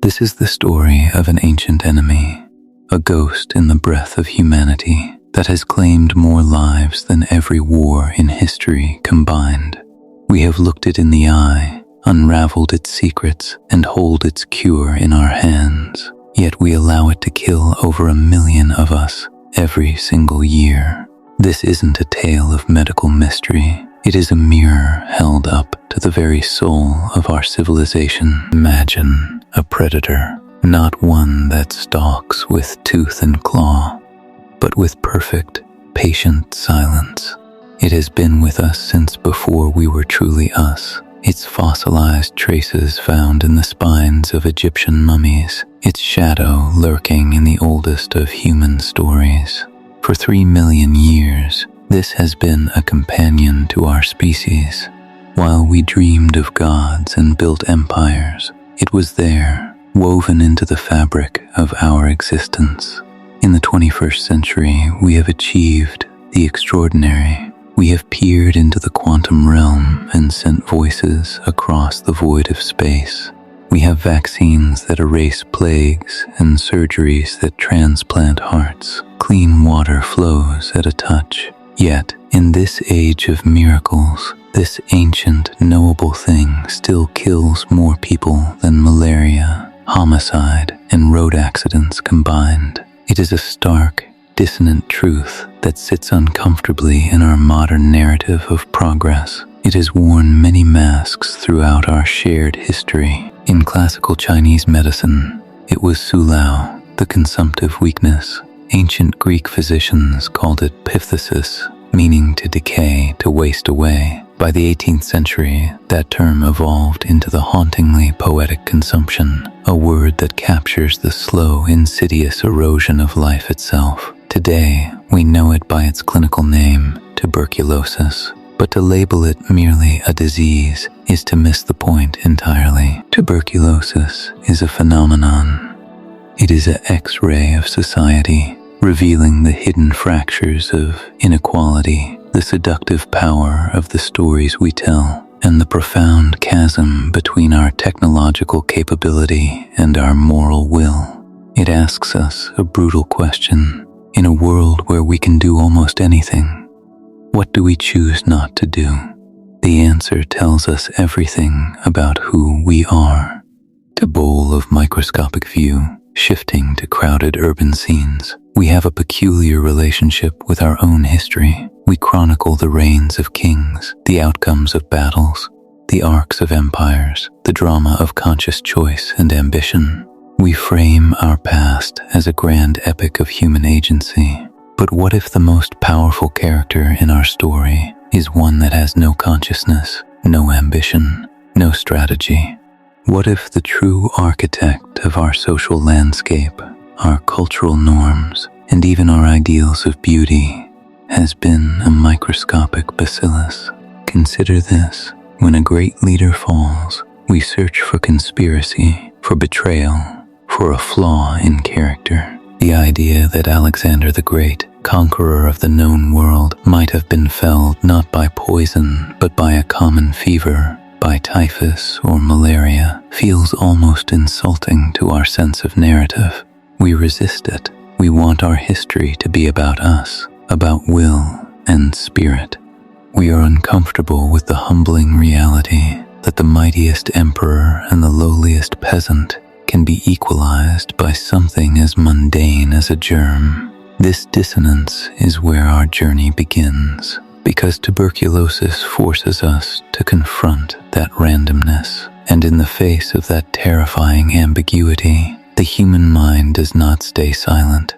This is the story of an ancient enemy, a ghost in the breath of humanity that has claimed more lives than every war in history combined. We have looked it in the eye, unraveled its secrets, and hold its cure in our hands, yet we allow it to kill over 1 million of us every single year. This isn't a tale of medical mystery. It is a mirror held up to the very soul of our civilization. Imagine a predator, not one that stalks with tooth and claw, but with perfect, patient silence. It has been with us since before we were truly us. Its fossilized traces found in the spines of Egyptian mummies, its shadow lurking in the oldest of human stories. For 3 million years, this has been a companion to our species. While we dreamed of gods and built empires, it was there, woven into the fabric of our existence. In the 21st century, we have achieved the extraordinary. We have peered into the quantum realm and sent voices across the void of space. We have vaccines that erase plagues and surgeries that transplant hearts. Clean water flows at a touch. Yet, in this age of miracles, this ancient, knowable thing still kills more people than malaria, homicide, and road accidents combined. It is a stark, dissonant truth that sits uncomfortably in our modern narrative of progress. It has worn many masks throughout our shared history. In classical Chinese medicine, it was sulao, the consumptive weakness. Ancient Greek physicians called it phthisis, meaning to decay, to waste away. By the 18th century, that term evolved into the hauntingly poetic consumption, a word that captures the slow, insidious erosion of life itself. Today, we know it by its clinical name, tuberculosis, but to label it merely a disease is to miss the point entirely. Tuberculosis is a phenomenon. It is an X-ray of society, revealing the hidden fractures of inequality, the seductive power of the stories we tell, and the profound chasm between our technological capability and our moral will. It asks us a brutal question. In a world where we can do almost anything, what do we choose not to do? The answer tells us everything about who we are. To bowl of microscopic view, shifting to crowded urban scenes, we have a peculiar relationship with our own history. We chronicle the reigns of kings, the outcomes of battles, the arcs of empires, the drama of conscious choice and ambition. We frame our past as a grand epic of human agency. But what if the most powerful character in our story is one that has no consciousness, no ambition, no strategy? What if the true architect of our social landscape, our cultural norms, and even our ideals of beauty has been a microscopic bacillus? Consider this. When a great leader falls, we search for conspiracy, for betrayal, for a flaw in character. The idea that Alexander the Great, conqueror of the known world, might have been felled not by poison but by a common fever, by typhus or malaria, feels almost insulting to our sense of narrative. We resist it. We want our history to be about us, about will and spirit. We are uncomfortable with the humbling reality that the mightiest emperor and the lowliest peasant can be equalized by something as mundane as a germ. This dissonance is where our journey begins, because tuberculosis forces us to confront that randomness. And in the face of that terrifying ambiguity, the human mind does not stay silent.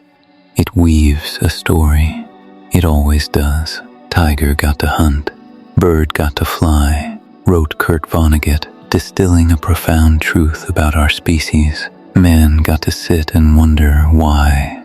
It weaves a story. It always does. Tiger got to hunt, bird got to fly, wrote Kurt Vonnegut, distilling a profound truth about our species. Man got to sit and wonder why.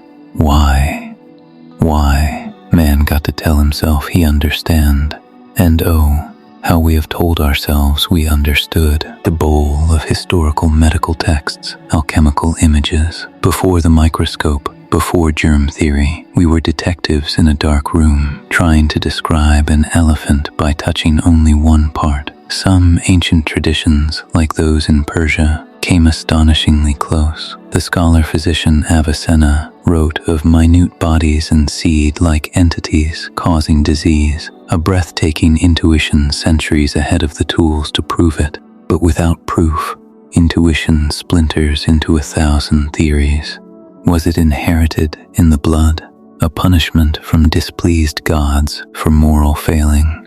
Man got to tell himself he understand. And oh, how we have told ourselves we understood. The bowl of historical medical texts, alchemical images. Before the microscope, before germ theory, we were detectives in a dark room, trying to describe an elephant by touching only one part. Some ancient traditions, like those in Persia, came astonishingly close. The scholar-physician Avicenna wrote of minute bodies and seed-like entities causing disease, a breathtaking intuition centuries ahead of the tools to prove it. But without proof, intuition splinters into 1,000 theories. Was it inherited in the blood, a punishment from displeased gods for moral failing?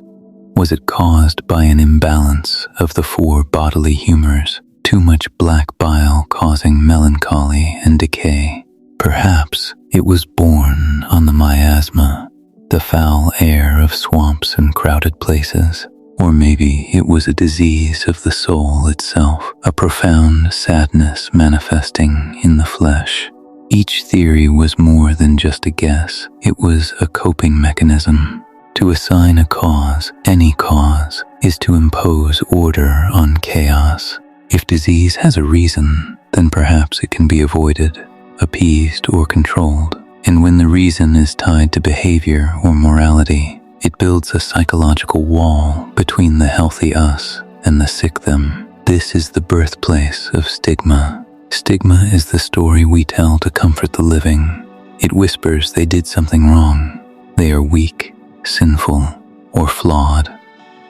Was it caused by an imbalance of the 4 bodily humors, too much black bile causing melancholy and decay? Perhaps it was born on the miasma, the foul air of swamps and crowded places. Or maybe it was a disease of the soul itself, a profound sadness manifesting in the flesh. Each theory was more than just a guess. It was a coping mechanism. To assign a cause, any cause, is to impose order on chaos. If disease has a reason, then perhaps it can be avoided, appeased, or controlled. And when the reason is tied to behavior or morality, it builds a psychological wall between the healthy us and the sick them. This is the birthplace of stigma. Stigma is the story we tell to comfort the living. It whispers they did something wrong. They are weak, sinful, or flawed.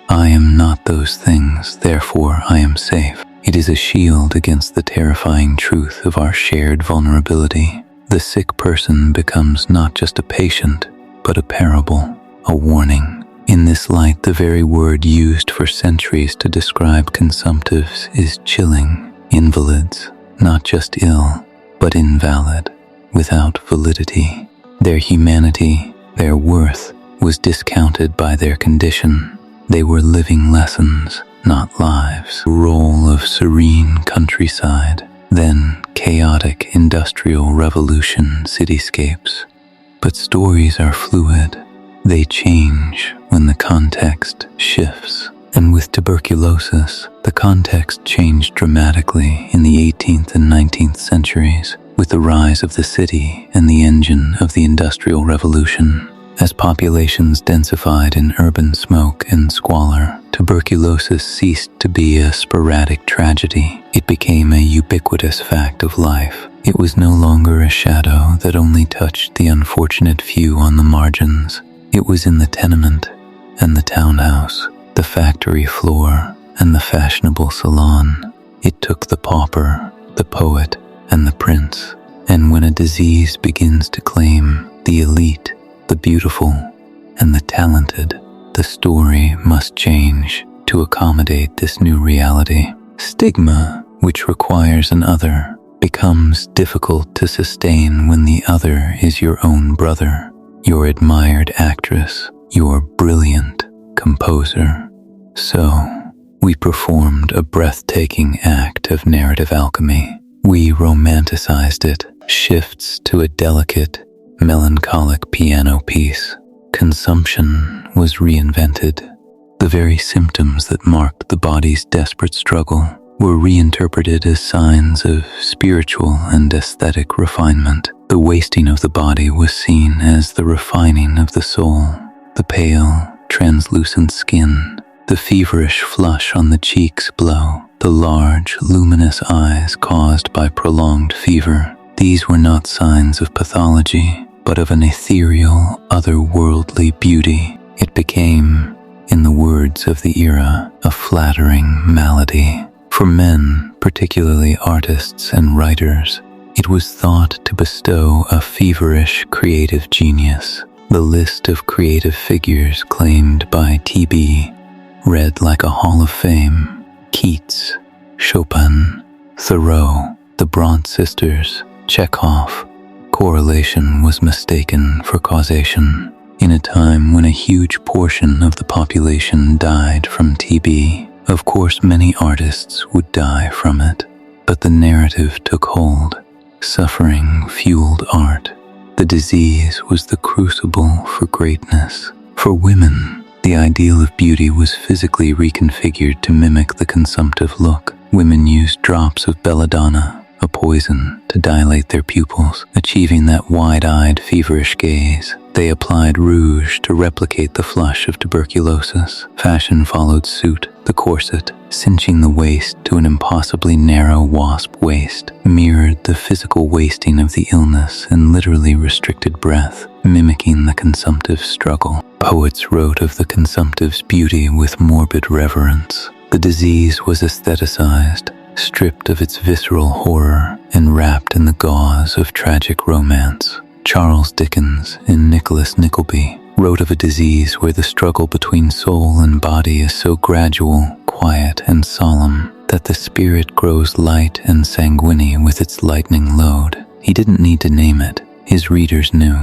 I am not those things, therefore I am safe. It is a shield against the terrifying truth of our shared vulnerability. The sick person becomes not just a patient, but a parable, a warning. In this light, the very word used for centuries to describe consumptives is chilling. Invalids, not just ill, but invalid, without validity. Their humanity, their worth, was discounted by their condition. They were living lessons, not lives. The role of serene countryside, then chaotic industrial revolution cityscapes. But stories are fluid. They change when the context shifts. And with tuberculosis, the context changed dramatically in the 18th and 19th centuries with the rise of the city and the engine of the Industrial Revolution. As populations densified in urban smoke and squalor, tuberculosis ceased to be a sporadic tragedy. It became a ubiquitous fact of life. It was no longer a shadow that only touched the unfortunate few on the margins. It was in the tenement and the townhouse, the factory floor and the fashionable salon. It took the pauper, the poet, and the prince. And when a disease begins to claim the elite, the beautiful, and the talented, the story must change to accommodate this new reality. Stigma, which requires an other, becomes difficult to sustain when the other is your own brother, your admired actress, your brilliant composer. So, we performed a breathtaking act of narrative alchemy. We romanticized it, shifts to a delicate, melancholic piano piece. Consumption was reinvented. The very symptoms that marked the body's desperate struggle were reinterpreted as signs of spiritual and aesthetic refinement. The wasting of the body was seen as the refining of the soul. The pale, translucent skin, the feverish flush on the cheeks below, the large, luminous eyes caused by prolonged fever. These were not signs of pathology, but of an ethereal, otherworldly beauty. It became, in the words of the era, a flattering malady. For men, particularly artists and writers, it was thought to bestow a feverish creative genius. The list of creative figures claimed by TB read like a hall of fame: Keats, Chopin, Thoreau, the Bront sisters, Chekhov. Correlation was mistaken for causation. In a time when a huge portion of the population died from TB, of course many artists would die from it, but the narrative took hold. Suffering fueled art. The disease was the crucible for greatness. For women, the ideal of beauty was physically reconfigured to mimic the consumptive look. Women used drops of belladonna, a poison to dilate their pupils, achieving that wide-eyed, feverish gaze. They applied rouge to replicate the flush of tuberculosis. Fashion followed suit. The corset, cinching the waist to an impossibly narrow wasp waist, mirrored the physical wasting of the illness and literally restricted breath, mimicking the consumptive's struggle. Poets wrote of the consumptive's beauty with morbid reverence. The disease was aestheticized, stripped of its visceral horror, and wrapped in the gauze of tragic romance. Charles Dickens, in Nicholas Nickleby, wrote of a disease where the struggle between soul and body is so gradual, quiet, and solemn that the spirit grows light and sanguine with its lightning load. He didn't need to name it, his readers knew.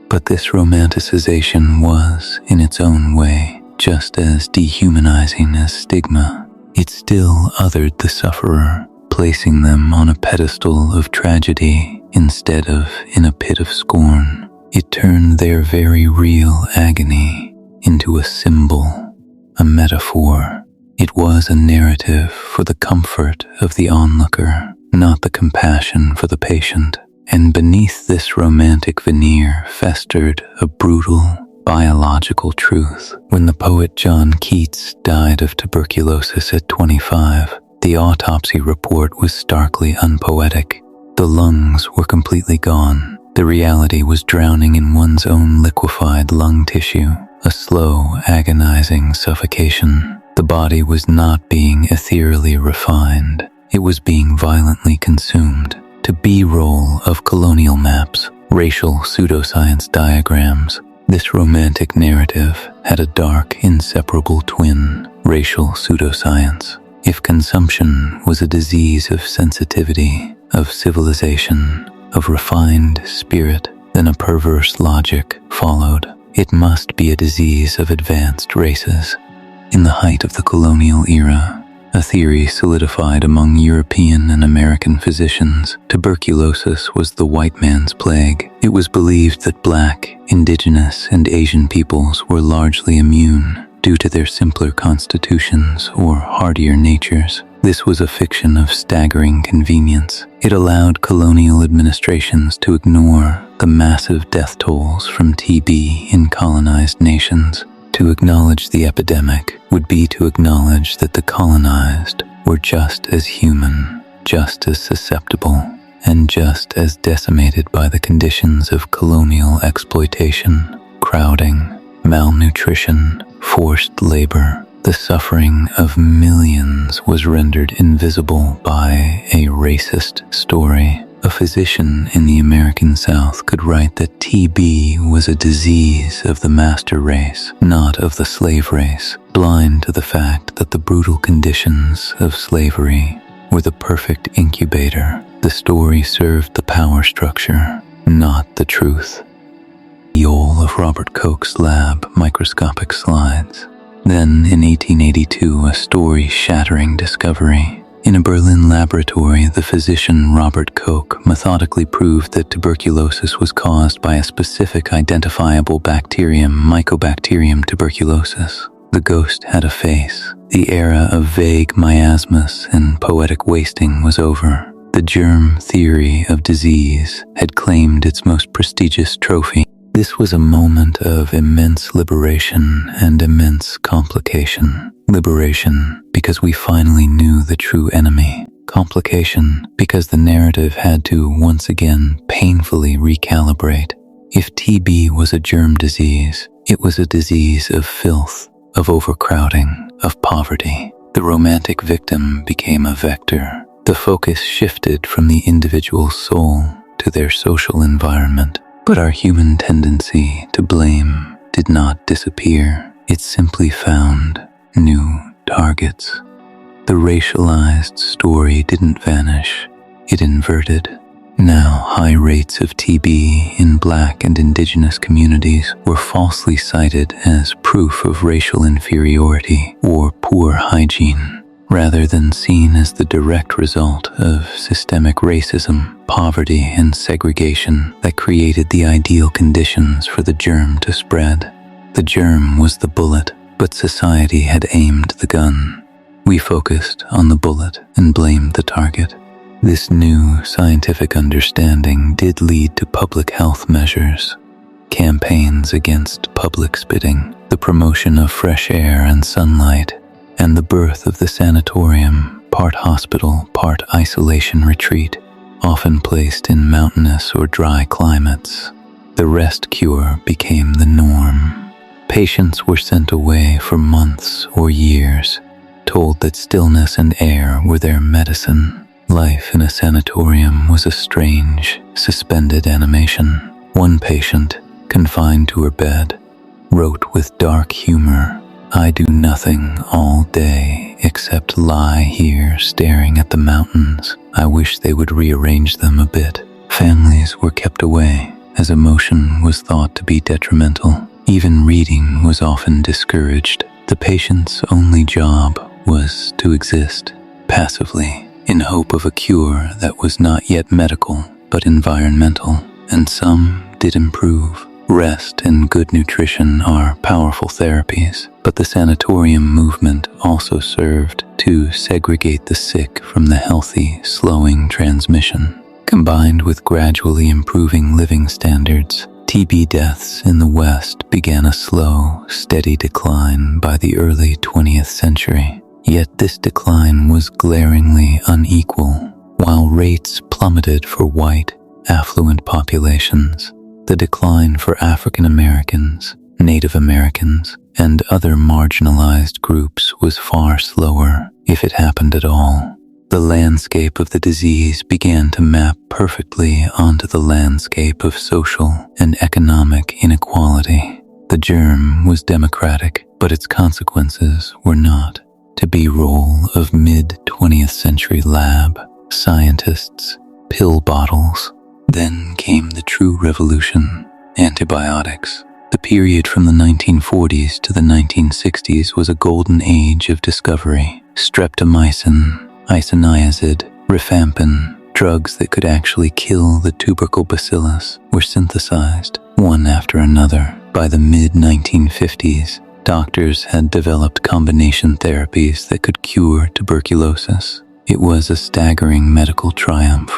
But this romanticization was, in its own way, just as dehumanizing as stigma. It still othered the sufferer, placing them on a pedestal of tragedy instead of in a pit of scorn. It turned their very real agony into a symbol, a metaphor. It was a narrative for the comfort of the onlooker, not the compassion for the patient. And beneath this romantic veneer festered a brutal, biological truth. When the poet John Keats died of tuberculosis at 25, the autopsy report was starkly unpoetic. The lungs were completely gone. The reality was drowning in one's own liquefied lung tissue, a slow, agonizing suffocation. The body was not being ethereally refined. It was being violently consumed. To B-roll of colonial maps, racial pseudoscience diagrams, this romantic narrative had a dark, inseparable twin, racial pseudoscience. If consumption was a disease of sensitivity, of civilization, of refined spirit, then a perverse logic followed. It must be a disease of advanced races. In the height of the colonial era, a theory solidified among European and American physicians. Tuberculosis was the white man's plague. It was believed that Black, Indigenous, and Asian peoples were largely immune due to their simpler constitutions or hardier natures. This was a fiction of staggering convenience. It allowed colonial administrations to ignore the massive death tolls from TB in colonized nations. To acknowledge the epidemic would be to acknowledge that the colonized were just as human, just as susceptible, and just as decimated by the conditions of colonial exploitation, crowding, malnutrition, forced labor. The suffering of millions was rendered invisible by a racist story. A physician in the American South could write that TB was a disease of the master race, not of the slave race, blind to the fact that the brutal conditions of slavery were the perfect incubator. The story served the power structure, not the truth. The Yole of Robert Koch's lab microscopic slides. Then, in 1882, a story-shattering discovery. In a Berlin laboratory, the physician Robert Koch methodically proved that tuberculosis was caused by a specific identifiable bacterium, Mycobacterium tuberculosis. The ghost had a face. The era of vague miasmas and poetic wasting was over. The germ theory of disease had claimed its most prestigious trophy. This was a moment of immense liberation and immense complication. Liberation because we finally knew the true enemy. Complication because the narrative had to once again painfully recalibrate. If TB was a germ disease, it was a disease of filth, of overcrowding, of poverty. The romantic victim became a vector. The focus shifted from the individual soul to their social environment. But our human tendency to blame did not disappear. It simply found new targets. The racialized story didn't vanish. It inverted. Now, high rates of TB in Black and Indigenous communities were falsely cited as proof of racial inferiority or poor hygiene, rather than seen as the direct result of systemic racism, poverty, and segregation that created the ideal conditions for the germ to spread. The germ was the bullet, but society had aimed the gun. We focused on the bullet and blamed the target. This new scientific understanding did lead to public health measures, campaigns against public spitting, the promotion of fresh air and sunlight, and the birth of the sanatorium, part hospital, part isolation retreat, often placed in mountainous or dry climates. The rest cure became the norm. Patients were sent away for months or years, told that stillness and air were their medicine. Life in a sanatorium was a strange, suspended animation. One patient, confined to her bed, wrote with dark humor, "I do nothing all day except lie here staring at the mountains. I wish they would rearrange them a bit." Families were kept away, as emotion was thought to be detrimental. Even reading was often discouraged. The patient's only job was to exist, passively, in hope of a cure that was not yet medical, but environmental. And some did improve. Rest and good nutrition are powerful therapies, but the sanatorium movement also served to segregate the sick from the healthy, slowing transmission. Combined with gradually improving living standards, TB deaths in the West began a slow, steady decline by the early 20th century. Yet this decline was glaringly unequal. While rates plummeted for white, affluent populations, the decline for African Americans, Native Americans, and other marginalized groups was far slower, if it happened at all. The landscape of the disease began to map perfectly onto the landscape of social and economic inequality. The germ was democratic, but its consequences were not. To be role of mid-20th century lab, scientists, pill bottles. Then came the true revolution, antibiotics. The period from the 1940s to the 1960s was a golden age of discovery. Streptomycin, isoniazid, rifampin, drugs that could actually kill the tuberculosis, were synthesized, one after another. By the mid-1950s, doctors had developed combination therapies that could cure tuberculosis. It was a staggering medical triumph.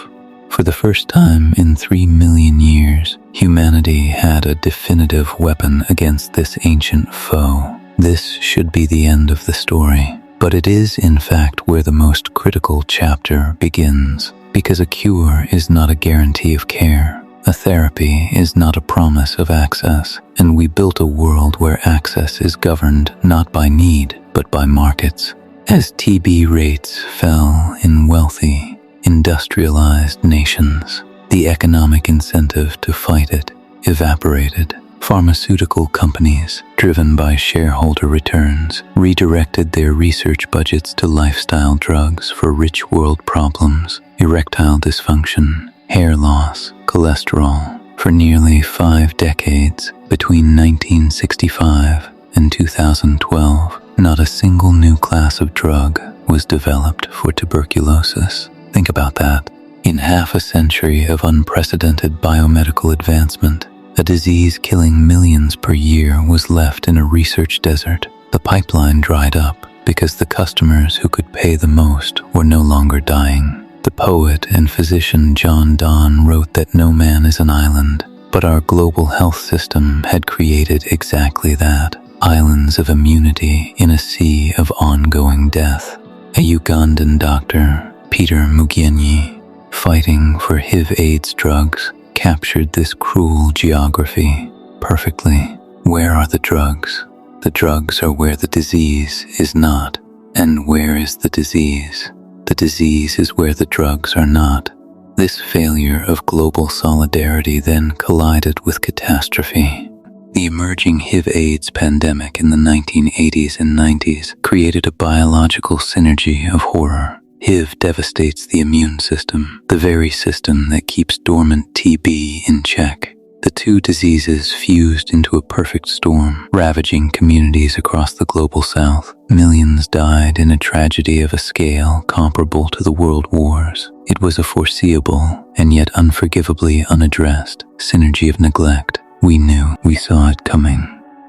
For the first time in 3 million years, humanity had a definitive weapon against this ancient foe. This should be the end of the story, but it is in fact where the most critical chapter begins, because a cure is not a guarantee of care. A therapy is not a promise of access, and we built a world where access is governed not by need, but by markets. As TB rates fell in wealthy, industrialized nations, the economic incentive to fight it evaporated. Pharmaceutical companies, driven by shareholder returns, redirected their research budgets to lifestyle drugs for rich world problems, erectile dysfunction, hair loss, cholesterol. For nearly 5 decades, between 1965 and 2012, not a single new class of drug was developed for tuberculosis. Think about that. In half a century of unprecedented biomedical advancement, a disease killing millions per year was left in a research desert. The pipeline dried up because the customers who could pay the most were no longer dying. The poet and physician John Donne wrote that no man is an island, but our global health system had created exactly that. Islands of immunity in a sea of ongoing death. A Ugandan doctor, Peter Mugenyi, fighting for HIV/AIDS drugs, captured this cruel geography perfectly. Where are the drugs? The drugs are where the disease is not. And where is the disease? The disease is where the drugs are not. This failure of global solidarity then collided with catastrophe. The emerging HIV/AIDS pandemic in the 1980s and 90s created a biological synergy of horror. HIV devastates the immune system, the very system that keeps dormant TB in check. The two diseases fused into a perfect storm, ravaging communities across the global south. Millions died in a tragedy of a scale comparable to the world wars. It was a foreseeable, and yet unforgivably unaddressed, synergy of neglect. We knew, we saw it coming,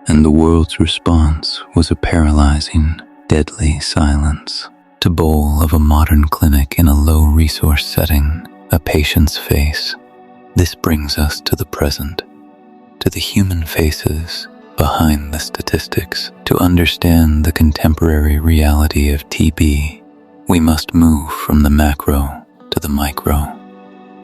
and the world's response was a paralyzing, deadly silence. to bowl of a modern clinic in a low-resource setting, a patient's face. This brings us to the present, to the human faces behind the statistics. To understand the contemporary reality of TB, we must move from the macro to the micro.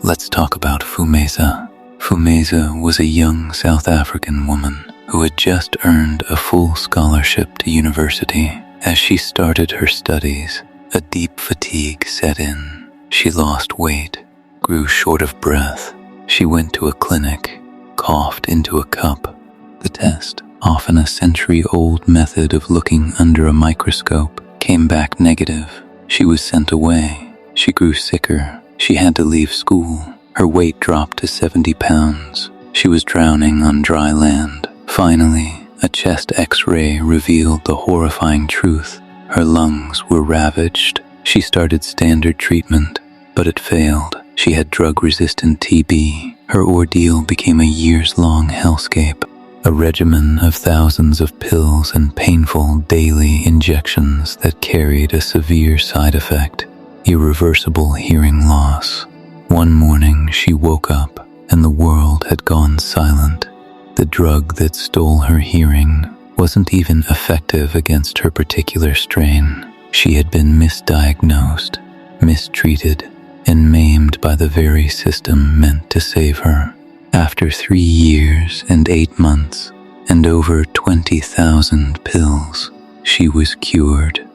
Let's talk about Fumeza. Fumeza was a young South African woman who had just earned a full scholarship to university. As she started her studies, a deep fatigue set in. She lost weight, grew short of breath. She went to a clinic, coughed into a cup. The test, often a century-old method of looking under a microscope, came back negative. She was sent away. She grew sicker. She had to leave school. Her weight dropped to 70 pounds. She was drowning on dry land. Finally, a chest X-ray revealed the horrifying truth. Her lungs were ravaged. She started standard treatment, but it failed. She had drug-resistant TB. Her ordeal became a years-long hellscape, a regimen of thousands of pills and painful daily injections that carried a severe side effect: irreversible hearing loss. One morning she woke up and the world had gone silent. The drug that stole her hearing wasn't even effective against her particular strain. She had been misdiagnosed, mistreated, and maimed by the very system meant to save her. After 3 years and 8 months and over 20,000 pills, she was cured.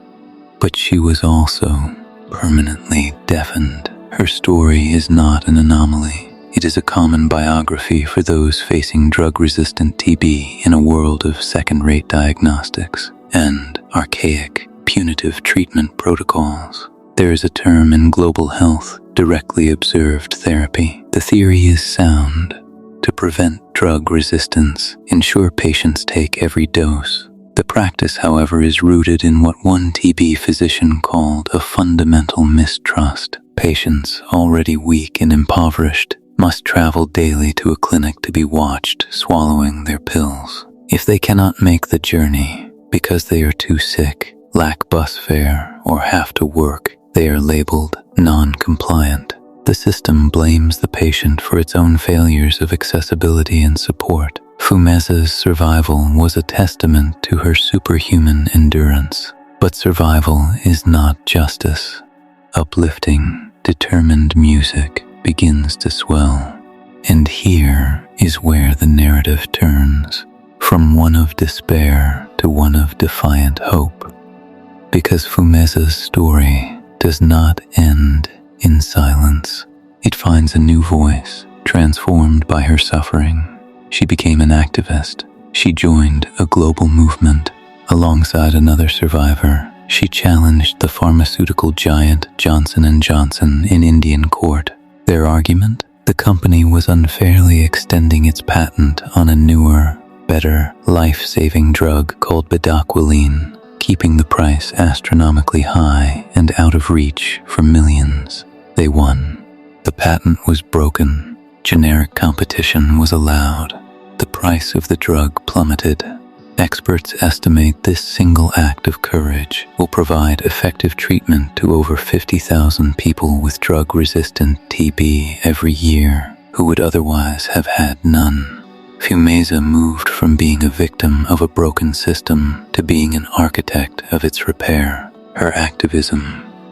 But she was also permanently deafened. Her story is not an anomaly. It is a common biography for those facing drug-resistant TB in a world of second-rate diagnostics and archaic, punitive treatment protocols. There is a term in global health: directly observed therapy. The theory is sound. To prevent drug resistance, ensure patients take every dose. The practice, however, is rooted in what one TB physician called a fundamental mistrust. Patients, already weak and impoverished, must travel daily to a clinic to be watched swallowing their pills. If they cannot make the journey because they are too sick, lack bus fare, or have to work, they are labeled non-compliant. The system blames the patient for its own failures of accessibility and support. Fumeza's survival was a testament to her superhuman endurance. But survival is not justice. Uplifting, determined music begins to swell. And here is where the narrative turns, from one of despair to one of defiant hope. Because Fumeza's story does not end in silence. It finds a new voice, transformed by her suffering. She became an activist. She joined a global movement. Alongside another survivor, she challenged the pharmaceutical giant Johnson & Johnson in Indian court. Their argument? The company was unfairly extending its patent on a newer, better, life-saving drug called bedaquiline, keeping the price astronomically high and out of reach for millions. They won. The patent was broken. Generic competition was allowed. The price of the drug plummeted. Experts estimate this single act of courage will provide effective treatment to over 50,000 people with drug-resistant TB every year who would otherwise have had none. Fumeza moved from being a victim of a broken system to being an architect of its repair. Her activism,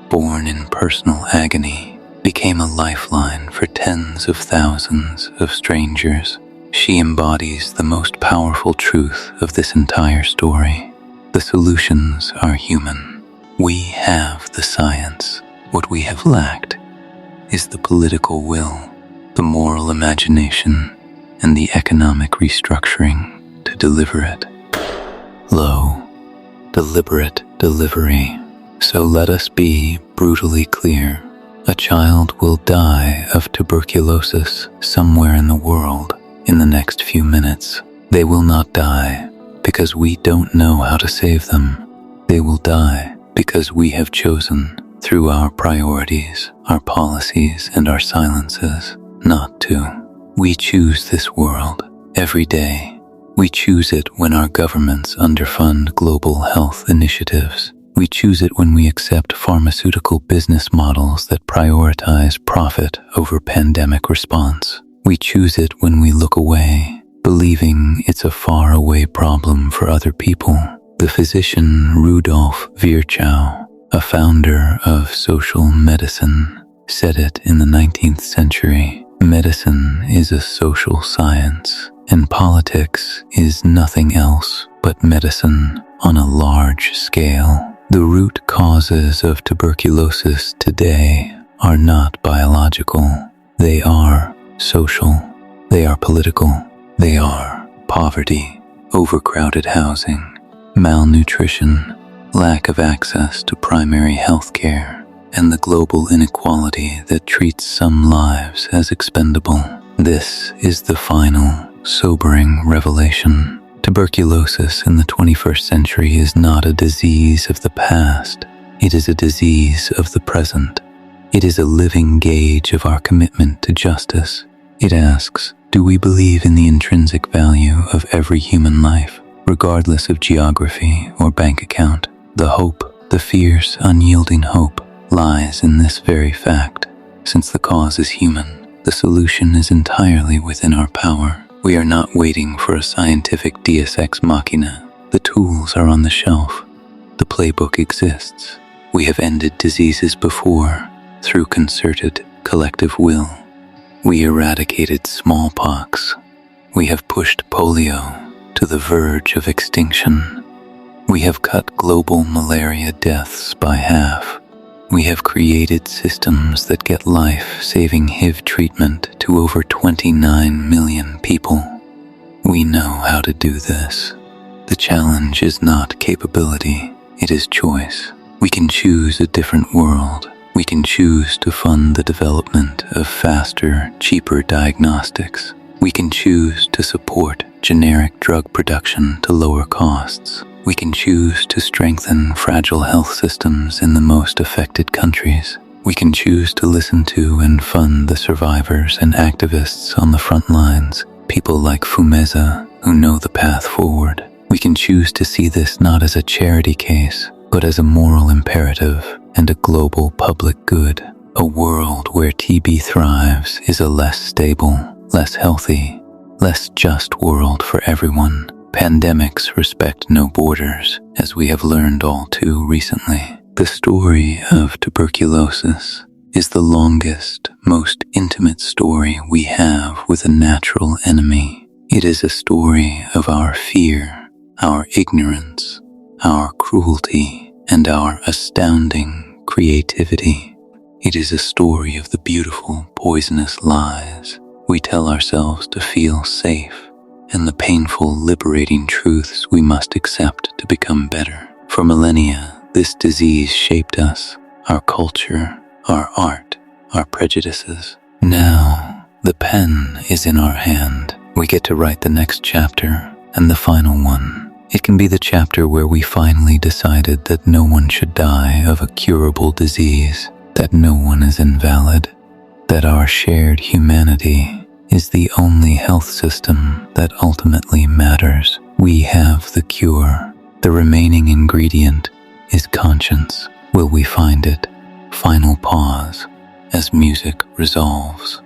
born in personal agony, became a lifeline for tens of thousands of strangers. She embodies the most powerful truth of this entire story. The solutions are human. We have the science. What we have lacked is the political will, the moral imagination, and the economic restructuring to deliver it. Lo, deliberate delivery. So let us be brutally clear. A child will die of tuberculosis somewhere in the world in the next few minutes. They will not die because we don't know how to save them. They will die because we have chosen, through our priorities, our policies, and our silences, not to. We choose this world every day. We choose it when our governments underfund global health initiatives, We choose it when we accept pharmaceutical business models that prioritize profit over pandemic response. We choose it when we look away, believing it's a faraway problem for other people. The physician Rudolf Virchow, a founder of social medicine, said it in the 19th century. Medicine is a social science, and politics is nothing else but medicine on a large scale. The root causes of tuberculosis today are not biological. They are social. They are political. They are poverty, overcrowded housing, malnutrition, lack of access to primary health care, and the global inequality that treats some lives as expendable. This is the final, sobering revelation. Tuberculosis in the 21st century is not a disease of the past. It is a disease of the present. It is a living gauge of our commitment to justice. It asks, do we believe in the intrinsic value of every human life, regardless of geography or bank account? The hope, the fierce, unyielding hope, lies in this very fact. Since the cause is human, the solution is entirely within our power. We are not waiting for a scientific deus ex machina. The tools are on the shelf. The playbook exists. We have ended diseases before, through concerted, collective will. We eradicated smallpox. We have pushed polio to the verge of extinction. We have cut global malaria deaths by half. We have created systems that get life-saving HIV treatment to over 29 million people. We know how to do this. The challenge is not capability, it is choice. We can choose a different world. We can choose to fund the development of faster, cheaper diagnostics. We can choose to support generic drug production to lower costs. We can choose to strengthen fragile health systems in the most affected countries. We can choose to listen to and fund the survivors and activists on the front lines, people like Fumeza who know the path forward. We can choose to see this not as a charity case, but as a moral imperative and a global public good. A world where TB thrives is a less stable, less healthy, less just world for everyone. Pandemics respect no borders, as we have learned all too recently. The story of tuberculosis is the longest, most intimate story we have with a natural enemy. It is a story of our fear, our ignorance, our cruelty, and our astounding creativity. It is a story of the beautiful, poisonous lies we tell ourselves to feel safe, and the painful, liberating truths we must accept to become better. For millennia, this disease shaped us, our culture, our art, our prejudices. Now, the pen is in our hand. We get to write the next chapter, and the final one. It can be the chapter where we finally decided that no one should die of a curable disease, that no one is invalid, that our shared humanity is the only health system that ultimately matters. We have the cure. The remaining ingredient is conscience. Will we find it? Final pause as music resolves.